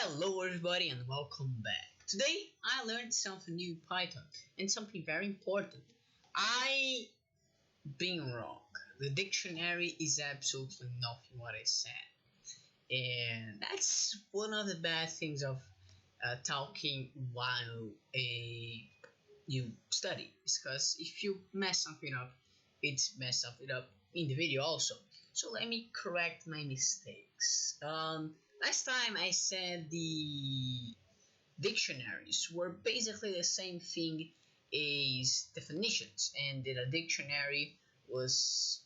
Hello everybody and welcome back. Today I learned something new in Python and something very important. I being wrong. The dictionary is absolutely nothing what I said. And that's one of the bad things of talking while you study. Because if you mess something up, it's mess something up in the video also. So let me correct my mistakes. Last time I said the dictionaries were basically the same thing as definitions, and that a dictionary was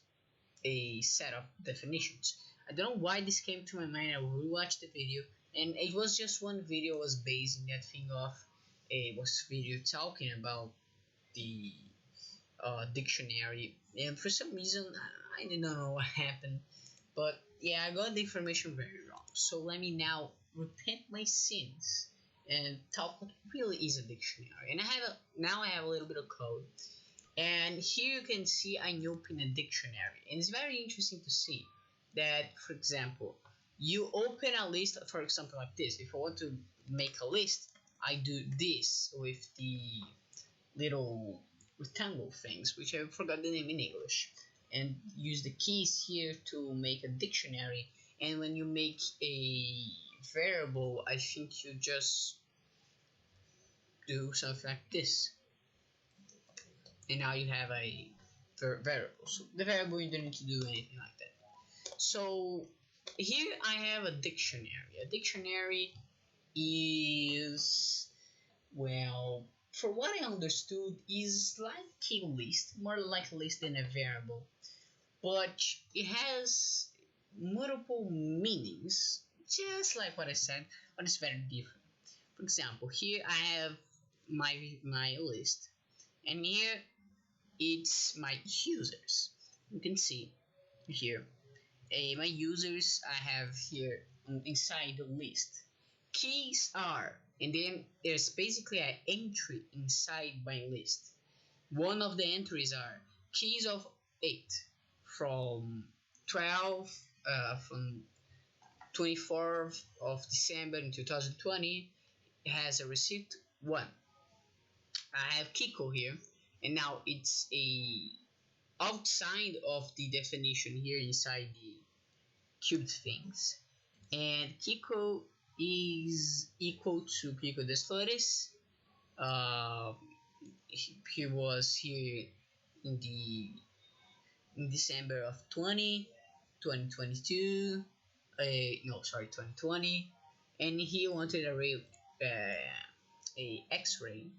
a set of definitions. I don't know why this came to my mind. I rewatched the video, and it was just one video was basing that thing off. It was video talking about the dictionary, and for some reason I did not know what happened, but yeah, I got the information very wrong. So let me now repent my sins and talk what really is a dictionary. And I have a little bit of code, and here you can see I open a dictionary, and it's very interesting to see that, for example, you open a list, for example, like this. If I want to make a list, I do this with the little rectangle things, which I forgot the name in English, and use the keys here to make a dictionary. And when you make a variable, I think you just do something like this, and now you have a variable. So the variable, you don't need to do anything like that. So here I have a dictionary. A dictionary is, well, for what I understood, is like a list, more like a list than a variable, but it has multiple meanings, just like what I said, but it's very different. For example, here I have my list, and here it's my users. You can see here my users I have here inside the list. Keys are, and then there's basically an entry inside my list. One of the entries are keys of 8 from 24th of December in 2020. It has a receipt 1. I have Kiko here, and now it's a outside of the definition here inside the cubed things, and Kiko is equal to Pico das Flores. He was here in December of 2022. No, sorry, 2020, and he wanted a X-ray,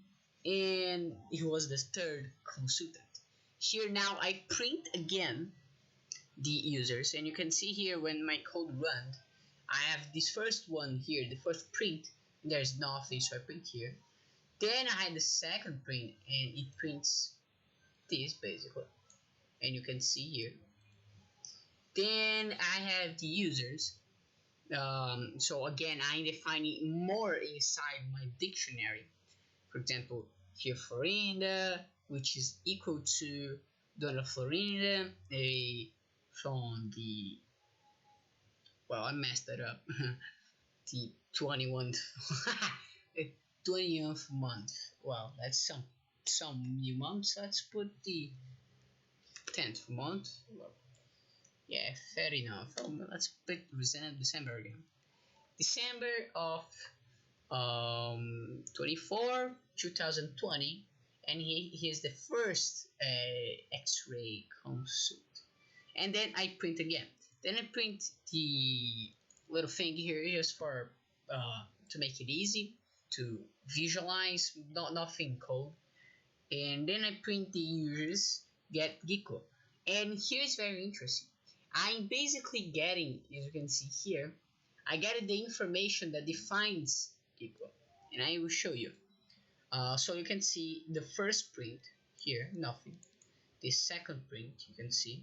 and he was the third consultant. Here now I print again the users, and you can see here when my code runs, I have this first one here, the first print, and there's nothing, so I print here. Then I had the second print, and it prints this basically, and you can see here. Then I have the users. So again, I'm defining more inside my dictionary. For example, here Florinda, which is equal to Dona Florinda, from the, well, I messed that up. The 20th month. Well, that's some new months. Let's put the 10th month. Well, yeah, fair enough. Let's put December again. December of 24, 2020, and he is the first X-ray consult. And then I print again. Then I print the little thing here just for to make it easy to visualize, nothing cold. And then I print the users get Gecko. And here's very interesting. I'm basically getting, as you can see here, I get the information that defines Gecko, and I will show you. So you can see the first print here, nothing. The second print, you can see.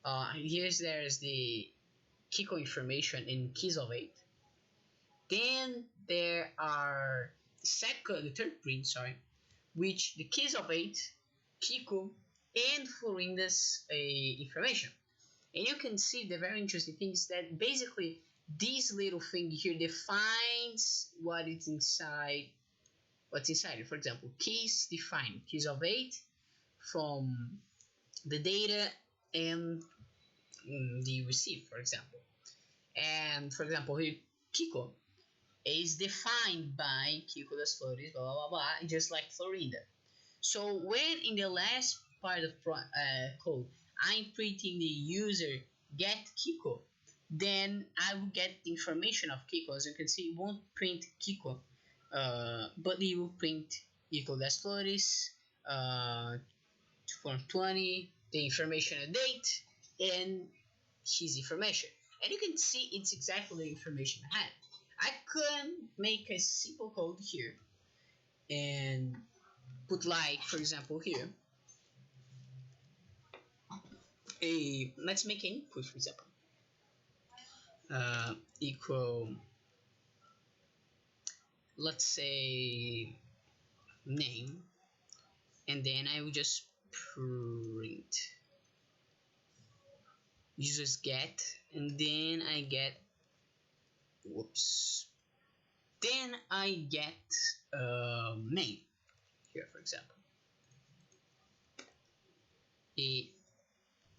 There's the Kiko information in keys of 8. Then there are the third print, sorry, which the keys of 8, Kiko, and Florinda's information. And you can see the very interesting thing is that basically this little thing here defines what is inside. What's inside it? For example, keys define keys of 8 from the data and the receive, for example. And for example, here Kiko is defined by Kiko das Flores, blah blah blah, just like Florinda. So when in the last part of code I'm printing the user get Kiko, then I will get the information of Kiko. As you can see, it won't print Kiko, but it will print Kiko das Flores, form 20, the information, a date, and his information. And you can see it's exactly the information I had. I could make a simple code here and put, like, for example, here let's make an input, for example, equal, let's say, name, and then I will just print users get, and then I get, whoops, then I get name here, for example.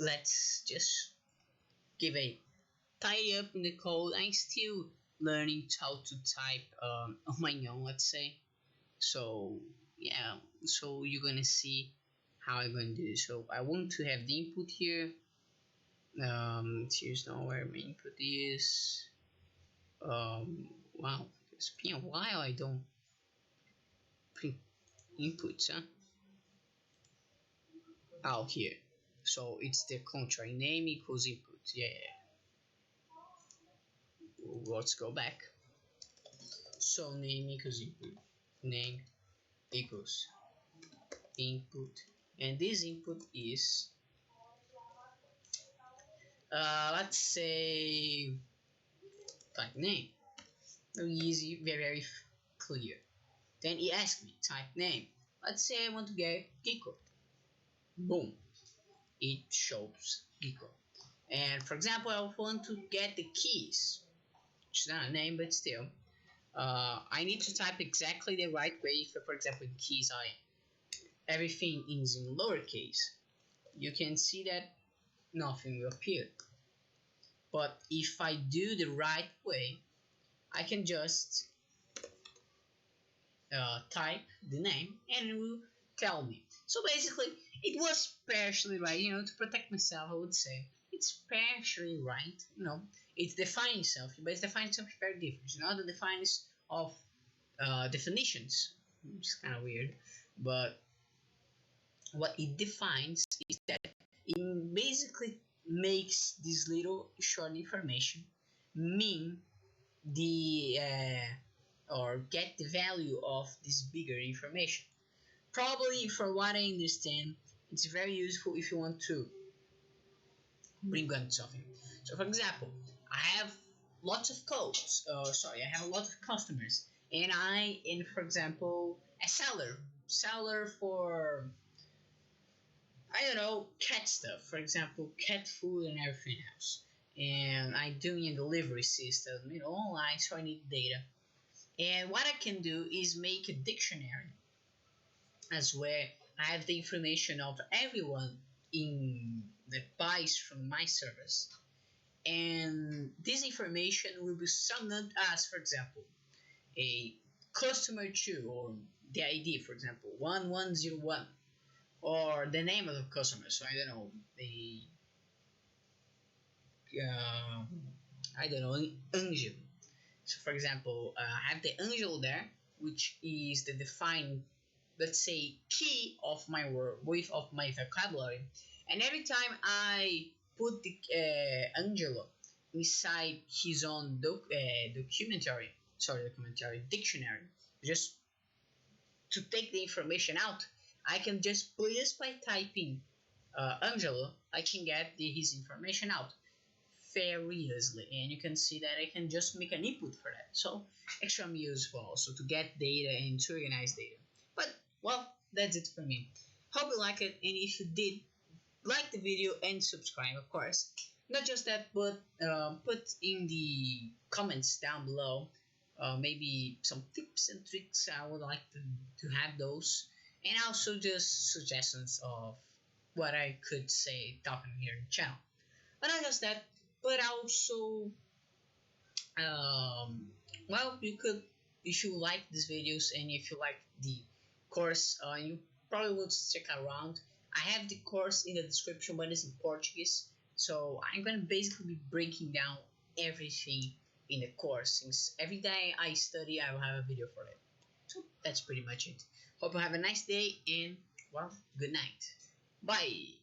Let's just give a tidy up in the code. I'm still learning how to type on my own, let's say. So yeah, so you're gonna see how I'm gonna do this. So I want to have the input here. Here's not where my input is. Wow, it's been a while I don't print inputs, huh? Oh, here. So it's the contrary, name equals input. Yeah. Let's go back. So name equals input. Name equals input, and this input is let's say type name. Very easy, very clear. Then he asked me type name. Let's say I want to get Kiko. Boom, it shows Kiko. And for example, I want to get the keys, which is not a name, but still, I need to type exactly the right way. If, for example, in keys, everything is in lowercase, you can see that nothing will appear. But if I do the right way, I can just type the name and it will tell me. So basically, it was partially right, to protect myself, I would say. It's partially right, it's defining something, but it's defining something very different. The defines of definitions, which is kind of weird, but what it defines is that it basically makes this little short information mean the or get the value of this bigger information. Probably, for what I understand, it's very useful if you want to bring on something. So for example, I have lots of codes, I have a lot of customers, and for example, a seller for, I don't know, cat stuff, for example, cat food and everything else. And I'm doing a delivery system, online, so I need data. And what I can do is make a dictionary as where I have the information of everyone in that buys from my service. And this information will be summoned as, for example, a customer 2, or the ID, for example, 1101, or the name of the customer. So I don't know, Angel. So for example, I have the Angel there, which is the defined, let's say, key of my word, width of my vocabulary. And every time I put the Angelo inside his own dictionary, just to take the information out, I can just by typing Angelo, I can get his information out very easily, and you can see that I can just make an input for that. So extremely useful also to get data and to organize data. But well, that's it for me. Hope you like it, and if you did, like the video and subscribe, of course. Not just that, but put in the comments down below maybe some tips and tricks. I would like to have those, and also just suggestions of what I could say talking here in the channel. But not just that, but also well, you could, if you like these videos and if you like the course, you probably will stick around. I have the course in the description, but it's in Portuguese, so I'm gonna basically be breaking down everything in the course. Since every day I study, I will have a video for it. So that's pretty much it. Hope you have a nice day and, well, good night. Bye.